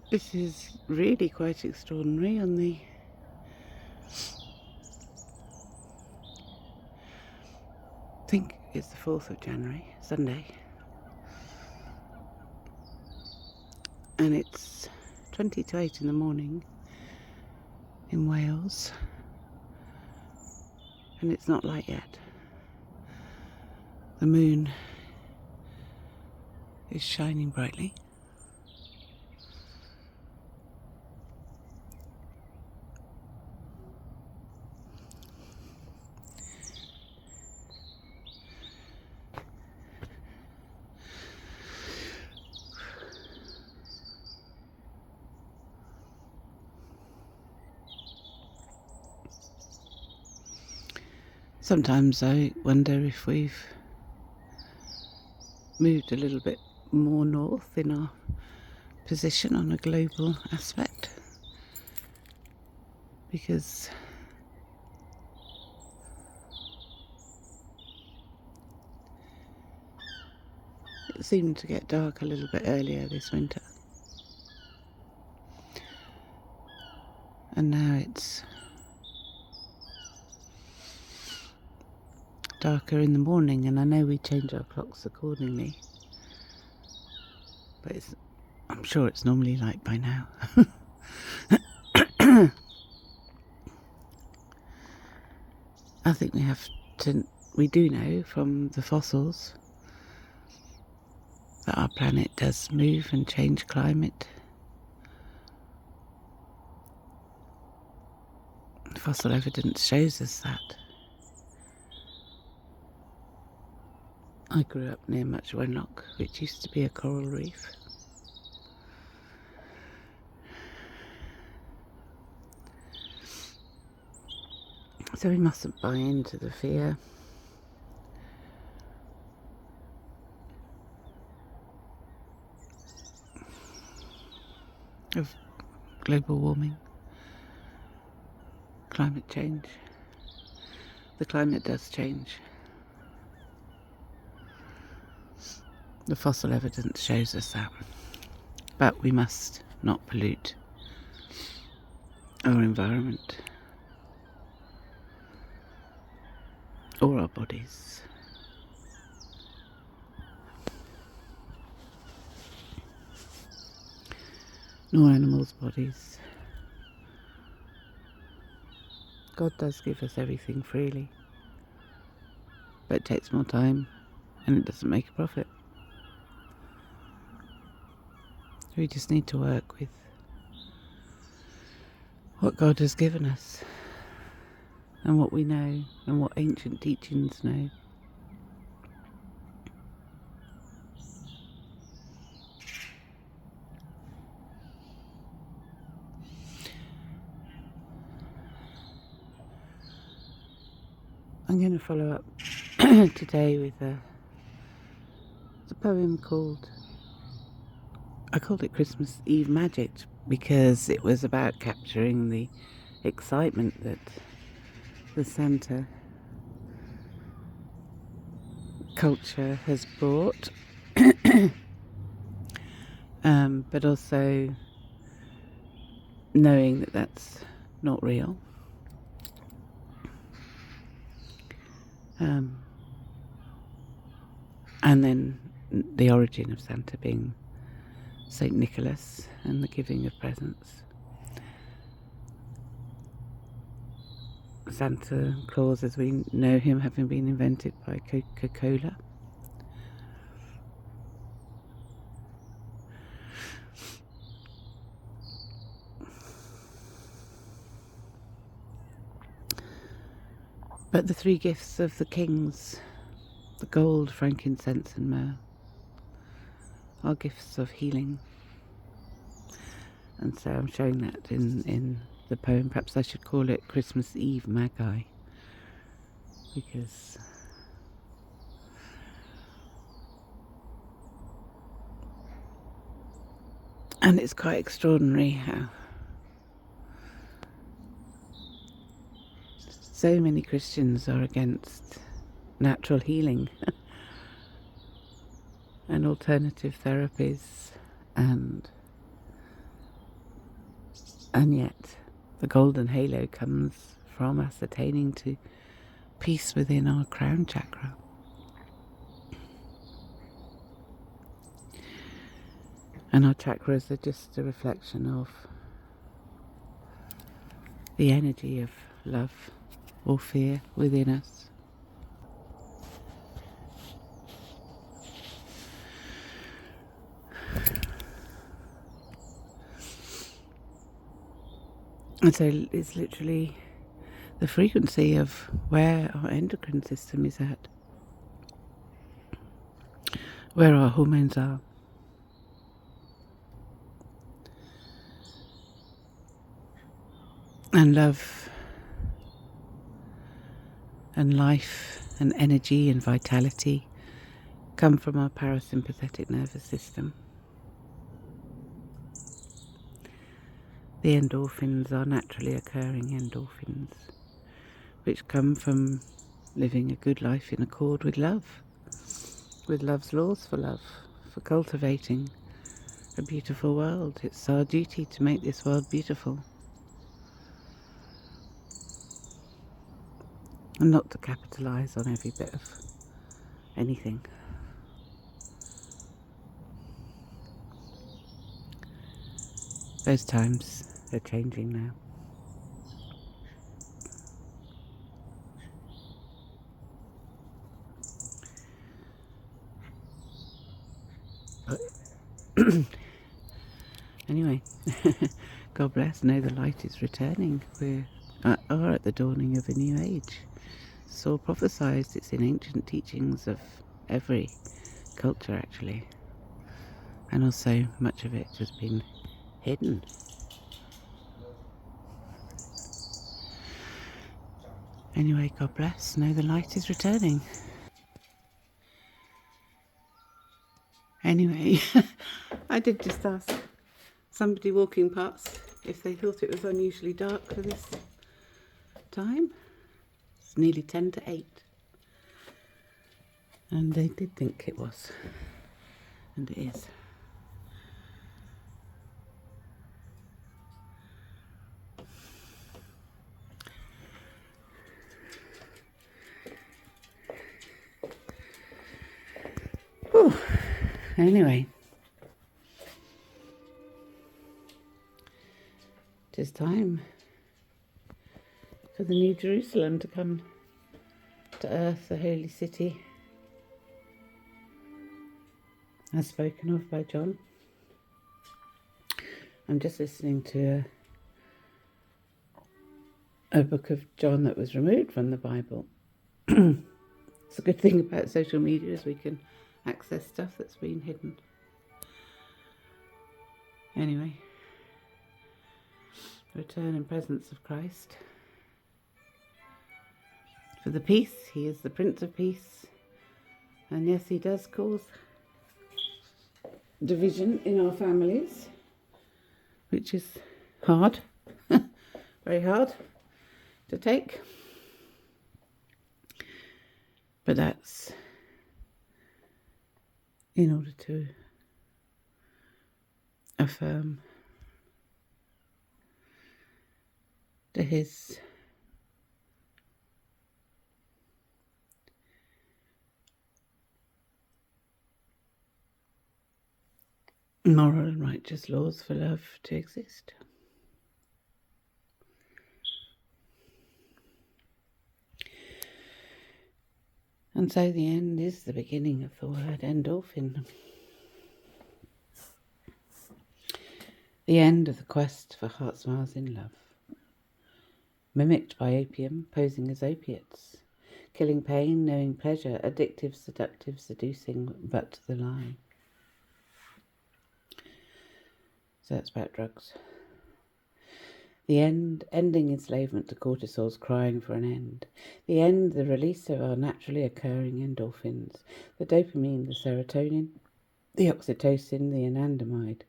This is really quite extraordinary. On the I think it's the 4th of January, Sunday, and it's 20 to 8 in the morning in Wales, and it's not light yet. The moon is shining brightly. Sometimes I wonder if we've moved a little bit more north in our position on a global aspect, because it seemed to get dark a little bit earlier this winter, and now it's darker in the morning. And I know we change our clocks accordingly, but I'm sure it's normally light by now. I think we do know from the fossils that our planet does move and change climate. Fossil evidence shows us that. I grew up near Much Wenlock, which used to be a coral reef. So we mustn't buy into the fear. Of global warming, climate change. The climate does change. The fossil evidence shows us that. But we must not pollute our environment or our bodies. Nor animals' bodies. God does give us everything freely, but it takes more time and it doesn't make a profit. We just need to work with what God has given us and what we know and what ancient teachings know. I'm going to follow up today with a poem I called it Christmas Eve Magic, because it was about capturing the excitement that the Santa culture has brought, but also knowing that that's not real. And then the origin of Santa being St. Nicholas and the giving of presents. Santa Claus, as we know him, having been invented by Coca-Cola. But the three gifts of the kings, the gold, frankincense and myrrh, are gifts of healing. And so I'm showing that in the poem. Perhaps I should call it Christmas Eve Magi, because and it's quite extraordinary how so many Christians are against natural healing and alternative therapies and And yet the golden halo comes from us attaining to peace within our crown chakra. And our chakras are just a reflection of the energy of love or fear within us. And so it's literally the frequency of where our endocrine system is at, where our hormones are. And love and life and energy and vitality come from our parasympathetic nervous system. The endorphins are naturally occurring endorphins, which come from living a good life in accord with love, with love's laws for love, for cultivating a beautiful world. It's our duty to make this world beautiful, and not to capitalise on every bit of anything. Those times are changing now. Anyway, God bless. Know the light is returning. We are at the dawning of a new age. It's all prophesied. It's in ancient teachings of every culture, actually. And also much of it has been hidden. Anyway, God bless. Know the light is returning. Anyway, I did just ask somebody walking past if they thought it was unusually dark for this time. It's nearly 10 to 8. And they did think it was. And it is. Whew. Anyway, it is time for the New Jerusalem to come to earth, the holy city, as spoken of by John. I'm just listening to a book of John that was removed from the Bible. It's a good thing about social media is we can access stuff that's been hidden. Anyway, return and presence of Christ. For the peace, he is the Prince of Peace. And yes, he does cause division in our families, which is hard, very hard to take. But that's in order to affirm to his moral and righteous laws for love to exist. And so the end is the beginning of the word endorphin. The end of the quest for heart smiles in love. Mimicked by opium, posing as opiates. Killing pain, knowing pleasure, addictive, seductive, seducing, but the lie. So that's about drugs. The end, ending enslavement to cortisols crying for an end. The end, the release of our naturally occurring endorphins. The dopamine, the serotonin, the oxytocin, the anandamide.